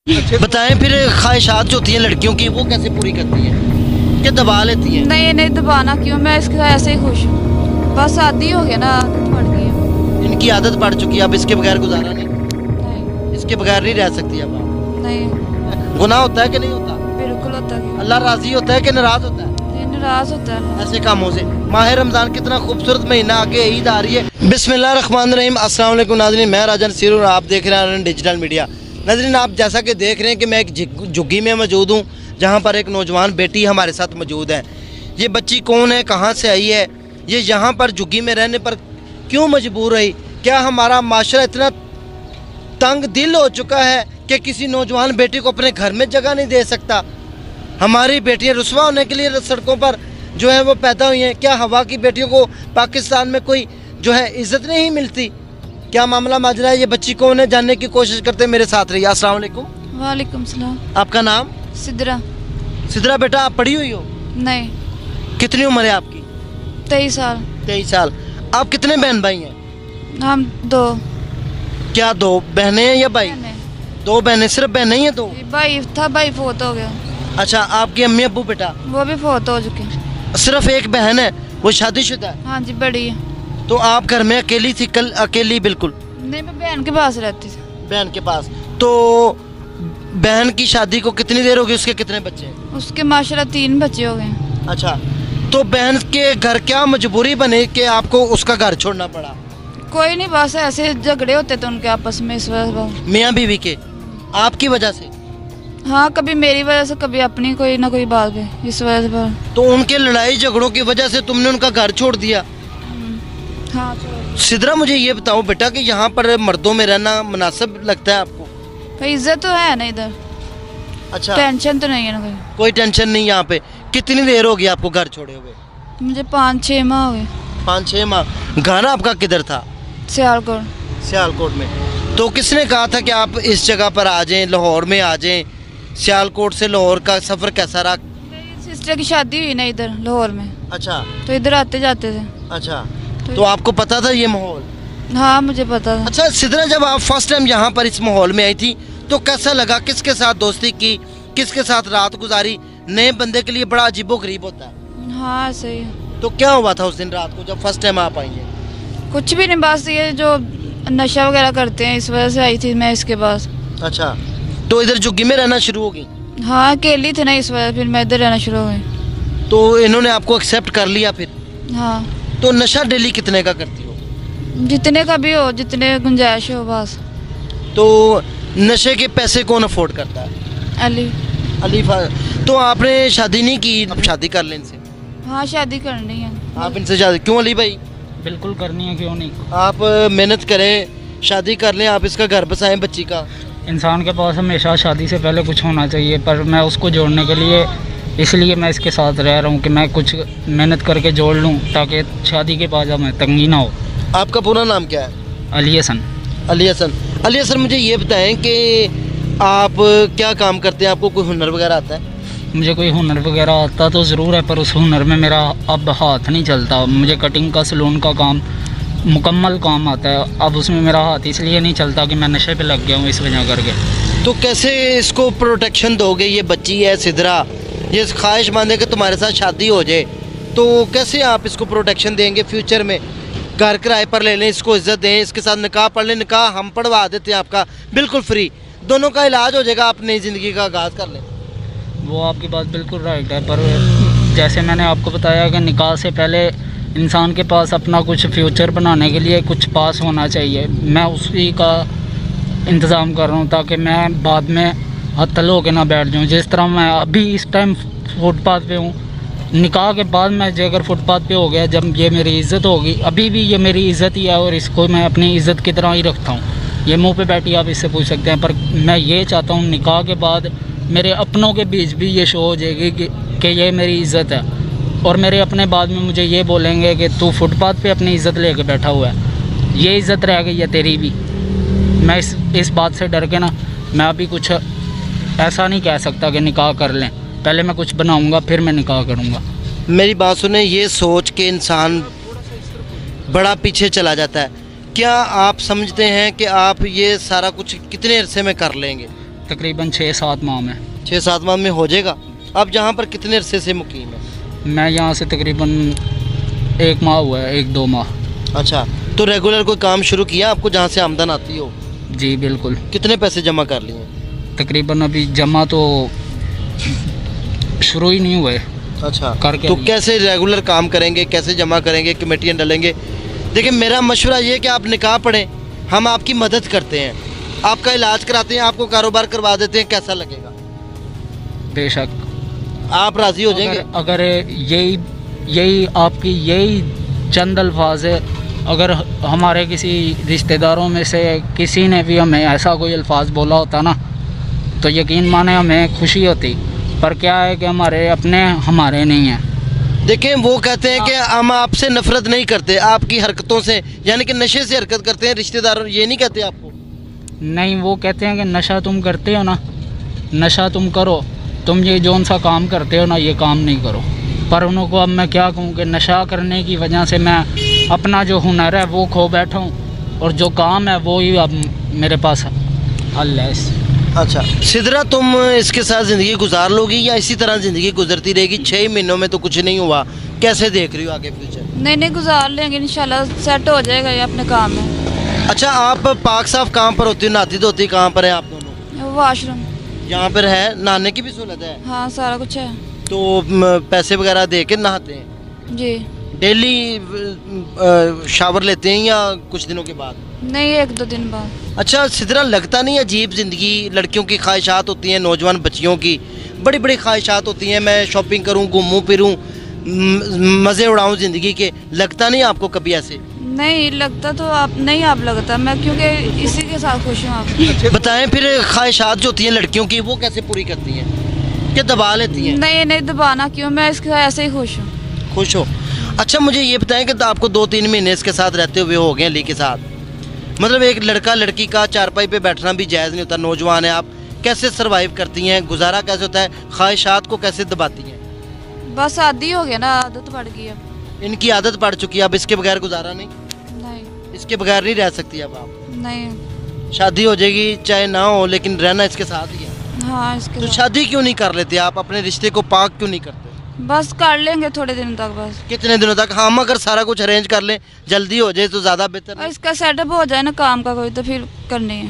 बताएं फिर ख्वाहिशात जो होती हैं लड़कियों की वो कैसे पूरी करती हैं, क्या दबा लेती हैं? नहीं नहीं दबाना क्यों, मैं इसके साथ ऐसे ही खुश हूँ। बस आदी हो गया ना, आदत पड़ गई है। इनकी आदत पड़ चुकी है, अब इसके बगैर गुजारा नहीं, नहीं इसके बगैर नहीं रह सकती अब आप। नहीं गुनाह होता है कि नहीं होता? बिल्कुल होता है। अल्लाह राजी होता है कि नाराज होता है नाराज होता है ऐसे कामों से? माह रमजान कितना खूबसूरत महीना, आगे ईद आ रही है। बिस्मिल्लाहिर्रहमानिर्रहीम, अस्सलाम वालेकुम नाज़रीन, मैं राजन सिर और आप देख रहे हैं डिजिटल मीडिया। नाज़रीन, आप जैसा कि देख रहे हैं कि मैं एक झुग्गी में मौजूद हूँ जहाँ पर एक नौजवान बेटी हमारे साथ मौजूद है। ये बच्ची कौन है, कहाँ से आई है, ये यहाँ पर झुग्गी में रहने पर क्यों मजबूर रही? क्या हमारा माशरा इतना तंग दिल हो चुका है कि किसी नौजवान बेटी को अपने घर में जगह नहीं दे सकता? हमारी बेटियां रुस्वा होने के लिए सड़कों पर जो है वो पैदा हुई हैं। क्या हवा की बेटियों को पाकिस्तान में कोई जो है इज्जत नहीं मिलती? क्या मामला माजरा है? ये बच्ची कौन है, जानने की कोशिश करते हैं, मेरे साथ रहिए। अस्सलाम वालेकुम। वालेकुम सलाम। आपका नाम? सिद्रा। सिद्रा बेटा, आप पढ़ी हुई हो? नहीं। कितनी उम्र है आपकी? 23 साल। 23 साल। आप कितने बहन भाई हैं? हम 2। क्या 2 बहनें हैं या भाई? 2 बहनें। सिर्फ बहनें ही हैं 2? भाई था, भाई फोत हो गया। अच्छा, आपकी अम्मी अब्बू बेटा? वो भी फोत हो चुके। सिर्फ एक बहन है, वो शादीशुदा है? हाँ जी, बड़ी है। तो आप घर में अकेली थी कल? अकेली बिल्कुल? नहीं, मैं बहन के पास रहती थी। बहन के पास। तो बहन की शादी को कितनी देर हो गई? उसके कितने बच्चे हैं? उसके माशाल्लाह 3 बच्चे हो गए। अच्छा, तो बहन के घर क्या मजबूरी बने कि आपको उसका घर छोड़ना पड़ा? कोई नहीं, बस ऐसे झगड़े होते थे उनके आपस में इस वजह। मियाँ बीवी के? आपकी वजह से? हाँ, कभी मेरी वजह से, कभी अपनी कोई ना कोई बात है, इस वजह से। तो उनके लड़ाई झगड़ों की वजह से तुमने उनका घर छोड़ दिया? हाँ। सिद्रा, मुझे ये बताओ बेटा कि यहाँ पर मर्दों में रहना मुनासिब लगता है आपको? भाई इज्जत तो है ना इधर। अच्छा, टेंशन तो नहीं है ना कोई टेंशन नहीं यहाँ पे। कितनी देर होगी आपको घर छोड़े हुए? मुझे 5-6 माह हो गए। 5-6 माह। घर आपका किधर था? सियालकोट। सियालकोट में। तो किसने कहा था कि आप इस जगह पर आ जाएं, लाहौर में आ जाएं? सियालकोट से लाहौर का सफ़र कैसा रहा? मेरी सिस्टर की शादी हुई ना इधर लाहौर में। अच्छा, तो इधर आते जाते थे। अच्छा, तो आपको पता था ये माहौल? हाँ, मुझे पता था। अच्छा सिद्रा, जब आप फर्स्ट टाइम यहाँ पर इस माहौल में आई थी तो कैसा लगा? किसके साथ दोस्ती की, किसके साथ रात गुजारी? नए बंदे के लिए बड़ा अजीबोगरीब होता है। हाँ सही है। तो क्या हुआ था उस दिन रात को जब फर्स्ट टाइम आप आई हैं? कुछ भी नहीं, बस ये जो नशा वगैरह करते हैं इस वजह से आई थी मैं इसके पास। अच्छा, तो इधर झुग्गी में रहना शुरू हो गई? हाँ, अकेली थी ना इस वजह, फिर मैं इधर रहना शुरू हो गई। तो इन्होंने आपको एक्सेप्ट कर लिया फिर? हाँ। तो नशा डेली कितने का करती हो? जितने का भी हो, जितने गुंजाइश हो बस। तो नशे के पैसे कौन अफोर्ड करता है? अली। अली। तो आपने शादी नहीं की? अब शादी कर लें इनसे? हाँ, शादी करनी है। आप इनसे शादी क्यों? अली भाई बिल्कुल करनी है, क्यों नहीं। आप मेहनत करें, शादी कर लें, आप इसका घर बसाएं बच्ची का। इंसान के पास हमेशा शादी से पहले कुछ होना चाहिए, पर मैं उसको जोड़ने के लिए इसलिए मैं इसके साथ रह रहा हूँ कि मैं कुछ मेहनत करके जोड़ लूँ ताकि शादी के बाद हमें तंगी ना हो। आपका पूरा नाम क्या है? अली हसन। अली हसन। अली हसन, मुझे ये बताएं कि आप क्या काम करते हैं? आपको कोई हुनर वगैरह आता है? मुझे कोई हुनर वगैरह आता तो ज़रूर है, पर उस हुनर में मेरा अब हाथ नहीं चलता। मुझे कटिंग का, सलून का काम, मुकम्मल काम आता है, अब उसमें मेरा हाथ इसलिए नहीं चलता कि मैं नशे पे लग गया हूँ इस वजह करके। तो कैसे इसको प्रोटेक्शन दोगे? ये बच्ची है सिद्रा, ये ख्वाहिशमंद है कि तुम्हारे साथ शादी हो जाए, तो कैसे आप इसको प्रोटेक्शन देंगे फ्यूचर में? घर किराए पर ले लें, इसको इज्जत दें, इसके साथ निकाह पढ़ लें, निकाह हम पढ़वा देते हैं आपका बिल्कुल फ्री, दोनों का इलाज हो जाएगा, आप नई ज़िंदगी का आगाज़ कर लें। वो आपकी बात बिल्कुल राइट है, पर जैसे मैंने आपको बताया कि निकाह से पहले इंसान के पास अपना कुछ फ्यूचर बनाने के लिए कुछ पास होना चाहिए। मैं उसी का इंतज़ाम कर रहा हूँ ताकि मैं बाद में हत्तल होकर ना बैठ जाऊँ। जिस तरह मैं अभी इस टाइम फुटपाथ पे हूँ, निकाह के बाद मैं जो अगर फुटपाथ पे हो गया, जब ये मेरी इज़्ज़त होगी, अभी भी ये मेरी इज़्ज़त ही है और इसको मैं अपनी इज़्ज़त की तरह ही रखता हूँ। ये मुँह पे बैठी आप इससे पूछ सकते हैं, पर मैं ये चाहता हूँ निकाह के बाद मेरे अपनों के बीच भी ये शो हो जाएगी कि ये मेरी इज़्ज़त है, और मेरे अपने बाद में मुझे ये बोलेंगे कि तू फुटपाथ पे अपनी इज़्ज़त लेके बैठा हुआ है, ये इज़्ज़त रह गई है तेरी भी। मैं इस बात से डर के ना, मैं अभी कुछ ऐसा नहीं कह सकता कि निकाह कर लें, पहले मैं कुछ बनाऊंगा फिर मैं निकाह करूंगा। मेरी बात सुने, ये सोच के इंसान बड़ा पीछे चला जाता है। क्या आप समझते हैं कि आप ये सारा कुछ कितने अरसे में कर लेंगे? तकरीबन 6-7 माह में। 6-7 माह में हो जाएगा। आप जहाँ पर कितने अरसे से मुकीम है? मैं यहाँ से तकरीबन 1 माह हुआ है, 1-2 माह। अच्छा, तो रेगुलर कोई काम शुरू किया आपको जहाँ से आमदन आती हो? जी बिल्कुल। कितने पैसे जमा कर लिए? तकरीबन अभी जमा तो शुरू ही नहीं हुए। अच्छा, करके तो कैसे रेगुलर काम करेंगे, कैसे जमा करेंगे, कमेटियाँ डालेंगे? देखिए, मेरा मशवरा ये है कि आप निकाह पढ़ें, हम आपकी मदद करते हैं, आपका इलाज कराते हैं, आपको कारोबार करवा देते हैं। कैसा लगेगा? बेशक। आप राज़ी हो जाएंगे? अगर यही आपकी यही चंद अल्फाज है, अगर हमारे किसी रिश्तेदारों में से किसी ने भी हमें ऐसा कोई अल्फाज बोला होता ना, तो यकीन माने हमें खुशी होती। पर क्या है कि हमारे अपने हमारे नहीं हैं। देखें, वो कहते हैं कि हम आपसे नफरत नहीं करते, आपकी हरकतों से, यानी कि नशे से हरकत करते हैं रिश्तेदार, ये नहीं कहते आपको? नहीं, वो कहते हैं कि नशा तुम करते हो ना, नशा तुम करो, तुम ये जौन सा काम करते हो ना, ये काम नहीं करो। पर उनको अब मैं क्या कहूँ कि नशा करने की वजह से मैं अपना जो हुनर है वो खो बैठा हूँ, और जो काम है वो ही अब मेरे पास हल है। अच्छा सिदरा, तुम इसके साथ ज़िंदगी गुजार लोगी या इसी तरह ज़िंदगी गुजरती रहेगी? 6 महीनों में तो कुछ नहीं हुआ, कैसे देख रही हो आगे फ्यूचर? नहीं गुजार लेंगे इंशाल्लाह, सेट हो जाएगा ये अपने काम में। अच्छा, आप पाक साफ कहाँ पर होती हो, नहाती धोती कहाँ पर है आप दोनों? वाशरूम यहाँ पर है, नहाने की भी सहूलत है? हाँ, सारा कुछ है। तो पैसे वगैरह दे के नहाते हैं? जी। डेली शावर लेते हैं या कुछ दिनों के बाद? नहीं, 1-2 दिन बाद। अच्छा सिदरा, लगता नहीं अजीब ज़िंदगी? लड़कियों की ख्वाहिशात होती हैं, नौजवान बच्चियों की बड़ी बड़ी ख्वाहिशात होती हैं, मैं शॉपिंग करूं, घूमूं फिरूं, मज़े उड़ाऊं ज़िंदगी के। लगता नहीं आपको कभी ऐसे? नहीं लगता तो आप लगता, मैं क्योंकि इसी के साथ खुश हूँ। आप बताएं फिर, ख्वाहिशात जो होती हैं लड़कियों की वो कैसे पूरी करती हैं? क्या दबा लेती हैं? नहीं दबाना क्यों, मैं इसके साथ ऐसे ही खुश हूँ। खुश हो? अच्छा मुझे ये बताएं कि आपको 2-3 महीने इसके साथ रहते हुए हो गए अली के साथ, मतलब एक लड़का लड़की का चारपाई पे बैठना भी जायज़ नहीं होता, नौजवान है आप, कैसे सरवाइव करती हैं? गुजारा कैसे होता है? ख्वाहिशात को कैसे दबाती हैं? बस आदी हो गया ना, आदत पड़ गई अब। इनकी आदत पड़ चुकी है, अब इसके बगैर गुजारा नहीं? नहीं। इसके बगैर नहीं रह सकती अब आप? नहीं। शादी हो जाएगी चाहे ना हो, लेकिन रहना इसके साथ ही है। हाँ, इसके तो साथ। शादी क्यों नहीं कर लेते आप? अपने रिश्ते को पाक क्यों नहीं करते? बस कर लेंगे थोड़े दिन तक। बस कितने दिनों तक? हम अगर सारा कुछ अरेंज कर लें, जल्दी हो जाए तो ज़्यादा बेहतर और नहीं? इसका सेटअप हो जाए ना काम का कोई, तो फिर करनी है।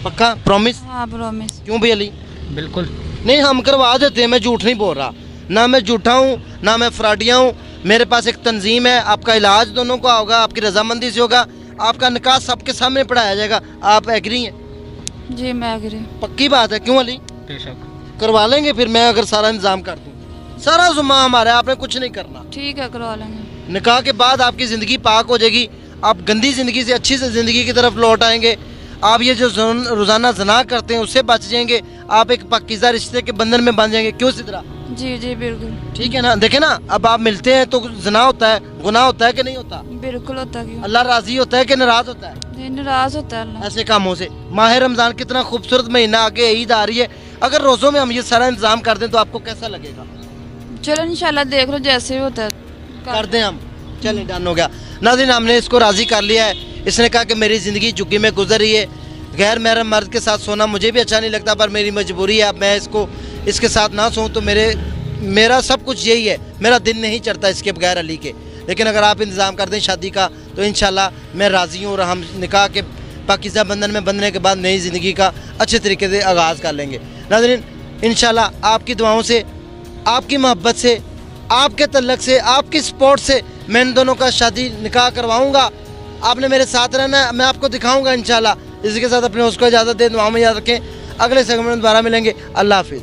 पक्का प्रॉमिस? हाँ, प्रॉमिस। क्यों भी अली? बिल्कुल। नहीं, हम करवा देते हैं, मैं झूठ नहीं बोल रहा, ना मैं झूठा हूँ ना मैं फ्राडिया हूँ। मेरे पास एक तंजीम है, आपका इलाज दोनों का होगा, आपकी रजामंदी से होगा, आपका निकाह सबके सामने पढ़ाया जाएगा। आप एग्री हैं? जी मैं एग्री। पक्की बात है? क्यों अली? बेशक। करवा लेंगे फिर, मैं अगर सारा इंतजाम कर दूँ, सारा जुम्मा हमारा, आपने कुछ नहीं करना। ठीक है, करवा लेंगे। निकाह के बाद आपकी ज़िंदगी पाक हो जाएगी, आप गंदी ज़िंदगी से अच्छी से ज़िंदगी की तरफ लौट आएंगे, आप ये जो रोज़ाना जना करते हैं उससे बच जाएंगे, आप एक पाकीज़ा रिश्ते के बंधन में बन जाएंगे। क्यों सिदरा? जी बिल्कुल। ठीक है ना? देखे ना, अब आप मिलते हैं तो जना होता है, गुनाह होता है कि नहीं होता? बिल्कुल होता। क्यों? अल्लाह राज़ी होता है कि नाराज़ होता है नहीं, नाराज होता है अल्लाह ऐसे कामों से? माह रमज़ान कितना खूबसूरत महीना, आगे ईद आ रही है, अगर रोज़ों में हम ये सारा इंतजाम कर दें तो आपको कैसा लगेगा? चलो इंशाल्लाह देख लो जैसे भी होता है कर दें हम। चलें, डन हो गया। नाज़रीन, हमने इसको राज़ी कर लिया है। इसने कहा कि मेरी ज़िंदगी झुग्गी में गुजर रही है, गैर महरम मर्द के साथ सोना मुझे भी अच्छा नहीं लगता, पर मेरी मजबूरी है, अब मैं इसके साथ ना सोऊं तो मेरा सब कुछ यही है, मेरा दिन नहीं चढ़ता इसके बगैर अली के। लेकिन अगर आप इंतज़ाम कर दें शादी का तो इंशाल्लाह मैं राज़ी हूँ, और हम निकाह के पाकीज़ा बंधन में बंधने के बाद नई ज़िंदगी का अच्छे तरीके से आगाज़ कर लेंगे। नाज़रीन, इंशाल्लाह आपकी दुआओं से, आपकी मोहब्बत से, आपके तल्लक से, आपकी सपोर्ट से मैं इन दोनों का शादी निकाह करवाऊँगा। आपने मेरे साथ रहना है, मैं आपको दिखाऊँगा इंशाल्लाह। इसी के साथ अपने उसको इजाज़त दें, दुआओं में याद रखें। अगले सेगमेंट में दोबारा मिलेंगे। अल्लाह हाफिज़।